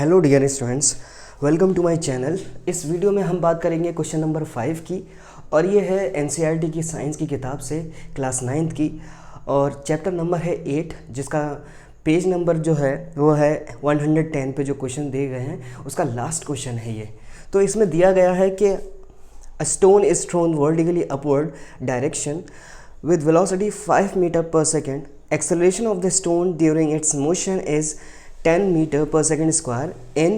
Hello dear students, welcome to my channel. इस video में हम बात करेंगे क्वेश्चन नंबर 5 की, और ये है एनसीईआरटी की साइंस की किताब से क्लास 9th की, और चैप्टर नंबर है 8, जिसका पेज नंबर जो है वो है 110 पे जो क्वेश्चन दिए गए हैं उसका लास्ट क्वेश्चन है ये। तो इसमें दिया गया है कि a stone is thrown vertically upward direction with velocity 5 meter per second. Acceleration of the stone during its motion is 10 meter per second square in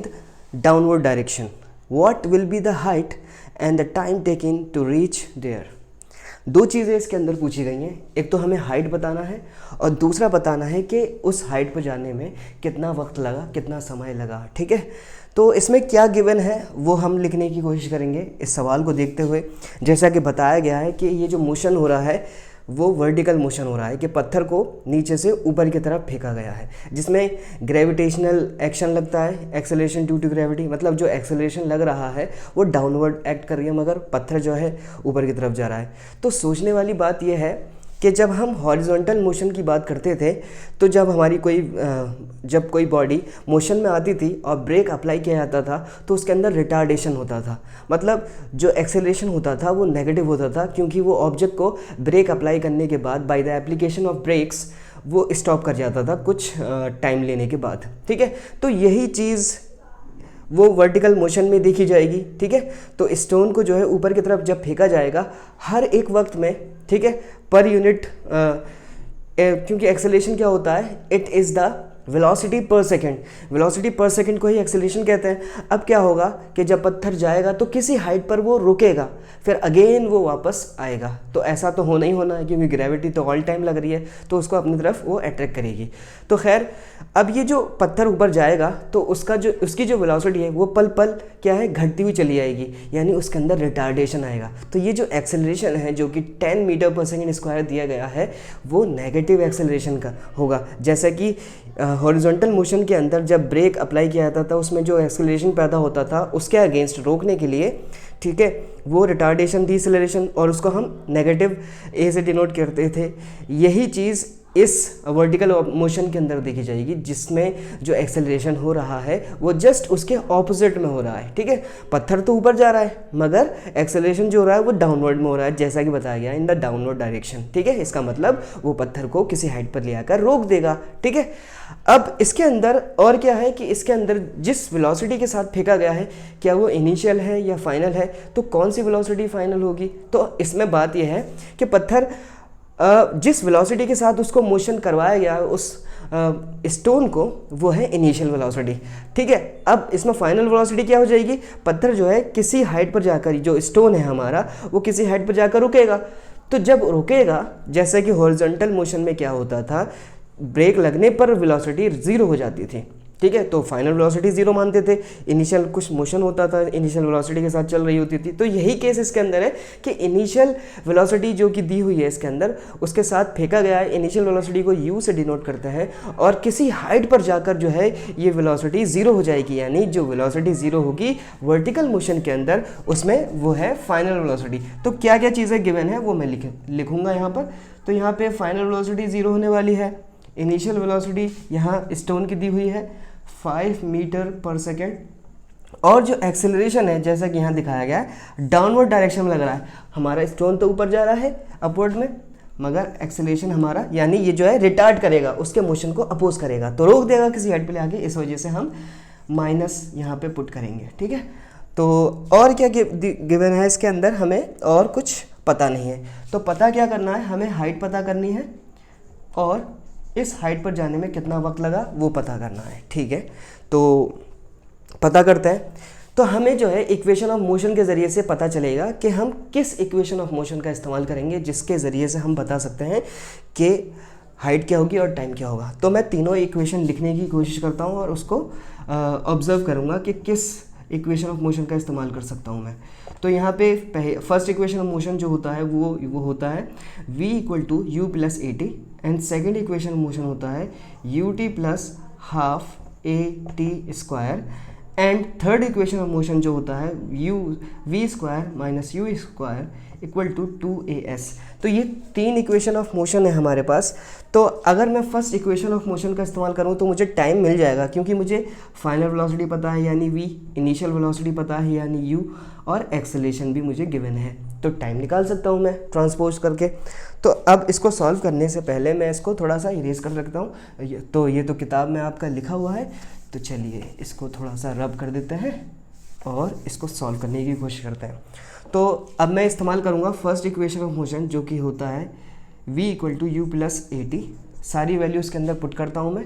downward direction. What will be the height and the time taken to reach there? दो चीज़ें इसके अंदर पूछी गई हैं। एक तो हमें हाइट बताना है और दूसरा बताना है कि उस हाइट पर जाने में कितना वक्त लगा, कितना समय लगा। ठीक है, तो इसमें क्या गिवन है वो हम लिखने की कोशिश करेंगे इस सवाल को देखते हुए। जैसा कि बताया गया है कि ये जो मोशन हो रहा है वो वर्टिकल मोशन हो रहा है, कि पत्थर को नीचे से ऊपर की तरफ फेंका गया है, जिसमें ग्रेविटेशनल एक्शन लगता है, एक्सेलरेशन ड्यू टू ग्रेविटी। मतलब जो एक्सेलरेशन लग रहा है वो डाउनवर्ड एक्ट कर रही है, मगर पत्थर जो है ऊपर की तरफ जा रहा है। तो सोचने वाली बात यह है कि जब हम हॉरिजॉन्टल मोशन की बात करते थे तो जब हमारी जब कोई बॉडी मोशन में आती थी और ब्रेक अप्लाई किया जाता था तो उसके अंदर रिटार्डेशन होता था। मतलब जो एक्सेलरेशन होता था वो नेगेटिव होता था, क्योंकि वो ऑब्जेक्ट को ब्रेक अप्लाई करने के बाद by the application of brakes वो स्टॉप कर जाता था कुछ टाइम लेने के बाद। ठीक है, तो यही चीज़ वो वर्टिकल मोशन में देखी जाएगी। ठीक है, तो स्टोन को जो है ऊपर की तरफ जब फेंका जाएगा हर एक वक्त में, ठीक है, पर यूनिट, क्योंकि एक्सेलरेशन क्या होता है, इट इज़ द वेलोसिटी पर सेकेंड। वेलोसिटी पर सेकेंड को ही एक्सेलरेशन कहते हैं। अब क्या होगा कि जब पत्थर जाएगा तो किसी हाइट पर वो रुकेगा, फिर अगेन वो वापस आएगा। तो ऐसा तो होना ही होना है, क्योंकि ग्रेविटी तो ऑल टाइम लग रही है, तो उसको अपनी तरफ वो अट्रैक्ट करेगी। तो खैर, अब ये जो पत्थर ऊपर जाएगा तो उसकी जो वेलोसिटी है वो पल पल क्या है, घटती हुई चली जाएगी, यानी उसके अंदर रिटार्डेशन आएगा। तो ये जो एक्सेलरेशन है जो कि 10 मीटर पर सेकेंड स्क्वायर दिया गया है वो नेगेटिव एक्सेलरेशन का होगा। जैसा कि हॉरिजॉन्टल मोशन के अंदर जब ब्रेक अप्लाई किया जाता था उसमें जो एक्सेलरेशन पैदा होता था उसके अगेंस्ट रोकने के लिए, ठीक है, वो रिटार्डेशन, डिसेलरेशन, और उसको हम नेगेटिव ए से डिनोट करते थे। यही चीज़ इस वर्टिकल मोशन के अंदर देखी जाएगी, जिसमें जो एक्सेलरेशन हो रहा है वो जस्ट उसके ऑपोजिट में हो रहा है। ठीक है, पत्थर तो ऊपर जा रहा है मगर एक्सेलरेशन जो हो रहा है वो डाउनवर्ड में हो रहा है, जैसा कि बताया गया इन द डाउनवर्ड डायरेक्शन। ठीक है, इसका मतलब वो पत्थर को किसी हाइट पर ले आकर रोक देगा। ठीक है, अब इसके अंदर और क्या है कि इसके अंदर जिस वेलोसिटी के साथ फेंका गया है, क्या वो इनिशियल है या फाइनल है, तो कौन सी वेलोसिटी फाइनल होगी। तो इसमें बात यह है कि पत्थर जिस वेलोसिटी के साथ उसको मोशन करवाया गया उस स्टोन को, वो है इनिशियल वेलोसिटी। ठीक है, अब इसमें फाइनल वेलोसिटी क्या हो जाएगी, पत्थर जो है किसी हाइट पर जाकर, जो स्टोन है हमारा वो किसी हाइट पर जाकर रुकेगा। तो जब रुकेगा, जैसे कि हॉरिजॉन्टल मोशन में क्या होता था, ब्रेक लगने पर वेलोसिटी 0 हो जाती थी। ठीक है, तो फाइनल वेलोसिटी 0 मानते थे, इनिशियल कुछ मोशन होता था, इनिशियल वेलोसिटी के साथ चल रही होती थी। तो यही केस इसके अंदर है कि इनिशियल वेलोसिटी जो कि दी हुई है इसके अंदर, उसके साथ फेंका गया है, इनिशियल वेलोसिटी को u से डिनोट करते हैं, और किसी हाइट पर जाकर जो है ये वेलोसिटी 0 हो जाएगी, यानी जो वेलोसिटी 0 होगी वर्टिकल मोशन के अंदर उसमें वो है फाइनल वेलोसिटी। तो क्या क्या चीज़ें गिवन है वो मैं लिखूँगा यहाँ पर। तो यहाँ पे फाइनल वेलोसिटी 0 होने वाली है, इनिशियल वेलोसिटी यहाँ स्टोन की दी हुई है 5 मीटर पर सेकेंड, और जो एक्सेलरेशन है जैसा कि यहाँ दिखाया गया है डाउनवर्ड डायरेक्शन में लग रहा है। हमारा स्टोन तो ऊपर जा रहा है अपवर्ड में, मगर एक्सेलरेशन हमारा, यानी ये जो है रिटार्ड करेगा, उसके मोशन को अपोज करेगा, तो रोक देगा किसी हाइट पे ले आके। इस वजह से हम माइनस यहाँ पे पुट करेंगे। ठीक है, तो और क्या गिवन है इसके अंदर, हमें और कुछ पता नहीं है। तो पता क्या करना है, हमें हाइट पता करनी है और इस हाइट पर जाने में कितना वक्त लगा वो पता करना है। ठीक है, तो पता करते हैं। तो हमें जो है इक्वेशन ऑफ मोशन के ज़रिए से पता चलेगा कि हम किस इक्वेशन ऑफ मोशन का इस्तेमाल करेंगे, जिसके ज़रिए से हम बता सकते हैं कि हाइट क्या होगी और टाइम क्या होगा। तो मैं तीनों इक्वेशन लिखने की कोशिश करता हूँ और उसको ऑब्जर्व करूँगा कि किस इक्वेशन ऑफ मोशन का इस्तेमाल कर सकता हूँ मैं। तो यहाँ पे फर्स्ट इक्वेशन ऑफ मोशन जो होता है वो होता है v = u + at, and second equation of motion होता है ut + ½ at², and third equation of motion जो होता है u v square minus u square equal to 2as। तो ये तीन इक्वेशन ऑफ मोशन है हमारे पास। तो अगर मैं फर्स्ट इक्वेशन ऑफ मोशन का इस्तेमाल करूँ तो मुझे टाइम मिल जाएगा, क्योंकि मुझे फाइनल वेलोसिटी पता है यानी v, इनिशियल वेलोसिटी पता है यानी u, और एक्सेलरेशन भी मुझे गिवन है, तो टाइम निकाल सकता हूँ मैं ट्रांसपोज करके। तो अब इसको सॉल्व करने से पहले मैं इसको थोड़ा सा इरेज कर रखता हूँ। तो ये तो किताब में आपका लिखा हुआ है, तो चलिए इसको थोड़ा सा रब कर देते हैं और इसको सॉल्व करने की कोशिश करते हैं। तो अब मैं इस्तेमाल करूँगा फर्स्ट इक्वेशन ऑफ मोशन जो कि होता है v equal to u plus a t. सारी वैल्यूज़ के अंदर पुट करता हूँ मैं,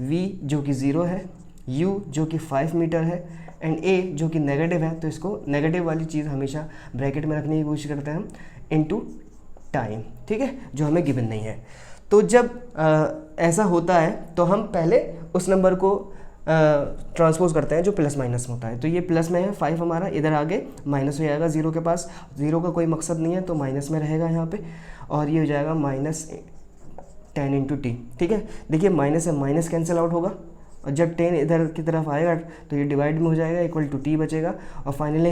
v जो कि 0 है, u जो कि 5 मीटर है, एंड a जो कि नेगेटिव है, तो इसको नेगेटिव वाली चीज़ हमेशा ब्रैकेट में रखने की कोशिश करते हैं हम, इनटू टाइम, ठीक है, जो हमें गिवन नहीं है। तो जब ऐसा होता है तो हम पहले उस नंबर को ट्रांसपोज करते हैं जो प्लस माइनस होता है। तो ये प्लस में है 5 हमारा, इधर आगे माइनस हो जाएगा 0 के पास, 0 का कोई मकसद नहीं है तो माइनस में रहेगा यहाँ पे, और ये हो जाएगा माइनस 10 इंटू टी, ठीक है। देखिए माइनस है, माइनस कैंसिल आउट होगा, और जब 10 इधर की तरफ आएगा तो ये डिवाइड में हो जाएगा, इक्वल टू टी बचेगा, और फाइनली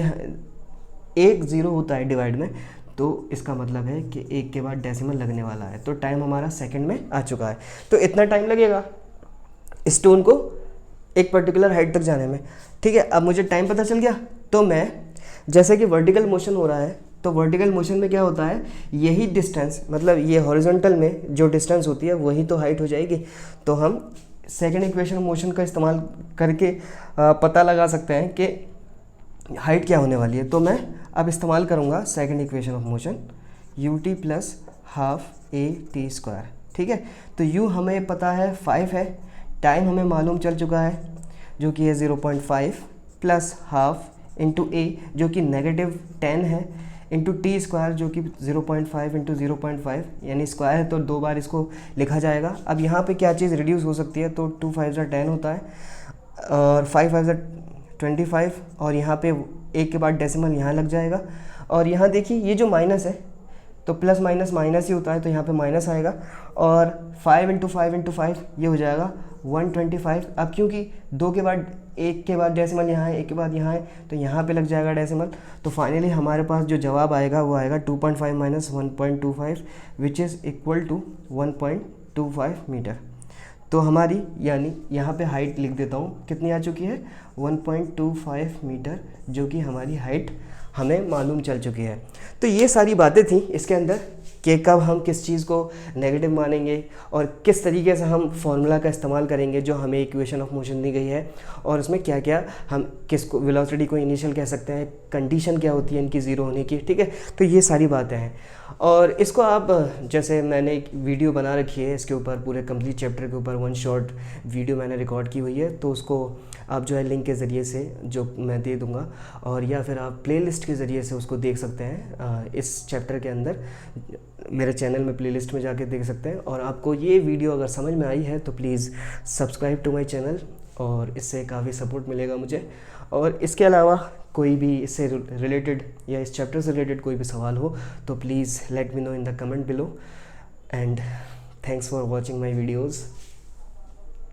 1 0 होता है डिवाइड में, तो इसका मतलब है कि 1 के बाद डेसिमल लगने वाला है। तो टाइम हमारा सेकंड में आ चुका है। तो इतना टाइम लगेगा स्टोन को एक पर्टिकुलर हाइट तक जाने में, ठीक है। अब मुझे टाइम पता चल गया, तो मैं जैसे कि वर्टिकल मोशन हो रहा है, तो वर्टिकल मोशन में क्या होता है, यही डिस्टेंस, मतलब ये हॉरिजॉन्टल में जो डिस्टेंस होती है वही तो हाइट हो जाएगी। तो हम सेकंड इक्वेशन ऑफ मोशन का इस्तेमाल करके पता लगा सकते हैं कि हाइट क्या होने वाली है। तो मैं अब इस्तेमाल करूँगा second equation of motion, U T plus half A T square, ठीक है। तो u हमें पता है 5 है, टाइम हमें मालूम चल चुका है जो कि है 0.5 प्लस हाफ इंटू ए जो कि नेगेटिव 10 है, इंटू टी स्क्वायर जो कि 0.5 इंटू 0.5 यानी स्क्वायर है, तो 2 बार इसको लिखा जाएगा। अब यहाँ पे क्या चीज़ रिड्यूस हो सकती है, तो 2 5 10 होता है, और 5 5 25, और यहाँ पे 1 के बाद डेसिमल यहाँ लग जाएगा। और यहाँ देखिए ये जो माइनस है तो प्लस माइनस माइनस ही होता है, तो यहाँ पे माइनस आएगा, और 5 इंटू 5 ये हो जाएगा 125। अब क्योंकि 2 के बाद 1 के बाद डेसिमल यहाँ है, 1 के बाद यहाँ है, तो यहाँ पे लग जाएगा डेसिमल। तो फाइनली हमारे पास जो जवाब आएगा वो आएगा 2.5 minus 1.25 which is equal to 1.25 metre. तो हमारी यानी यहाँ पे हाइट लिख देता हूँ, कितनी आ चुकी है 1.25 मीटर, जो कि हमारी हाइट हमें मालूम चल चुकी है। तो ये सारी बातें थी इसके अंदर कि कब हम किस चीज़ को नेगेटिव मानेंगे और किस तरीके से हम फॉर्मूला का इस्तेमाल करेंगे जो हमें इक्वेशन ऑफ मोशन दी गई है, और उसमें क्या क्या हम किसको वेलोसिटी को इनिशियल कह सकते हैं, कंडीशन क्या होती है इनकी ज़ीरो होने की, ठीक है। तो ये सारी बातें हैं, और इसको आप जैसे मैंने एक वीडियो बना रखी है इसके ऊपर, पूरे कंप्लीट चैप्टर के ऊपर 1 शॉर्ट वीडियो मैंने रिकॉर्ड की हुई है, तो उसको आप जो है लिंक के ज़रिए से जो मैं दे दूँगा, और या फिर आप प्लेलिस्ट के ज़रिए से उसको देख सकते हैं। इस चैप्टर के अंदर मेरे चैनल में प्लेलिस्ट में जाके देख सकते हैं। और आपको ये वीडियो अगर समझ में आई है तो please subscribe to my channel, और इससे काफ़ी सपोर्ट मिलेगा मुझे। और इसके अलावा कोई भी इससे रिलेटेड या इस चैप्टर से रिलेटेड कोई भी सवाल हो तो please let me know in the comment below, and thanks for watching my videos.